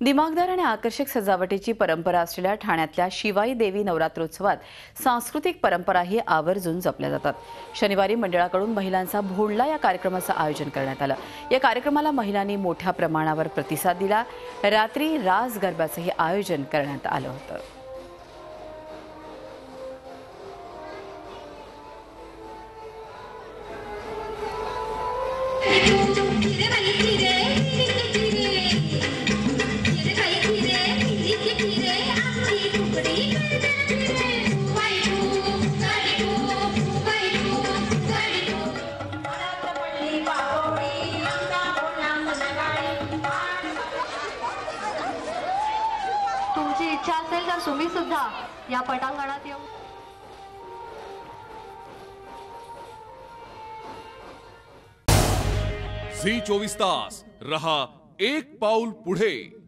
दिमागदार आणि आकर्षक सजावटीची परंपरा असलेल्या ठाण्यातल्या शिवाई देवी नवरात्रोत्सवात सांस्कृतिक परंपराही आवर्जून जपल्या जातात। शनिवारी मंडळाकडून महिलांचा भोंडला या कार्यक्रमाचं आयोजन करण्यात आलं। या कार्यक्रमाला महिलांनी मोठ्या प्रमाणावर प्रतिसाद दिला। रात्री रास गरब्याचंही आयोजन करण्यात आलं होतं। तुमची इच्छा असेल तर तुम्ही सुद्धा या पटांगणात येऊ। झी 24 तास रहा एक पाऊल पुढे।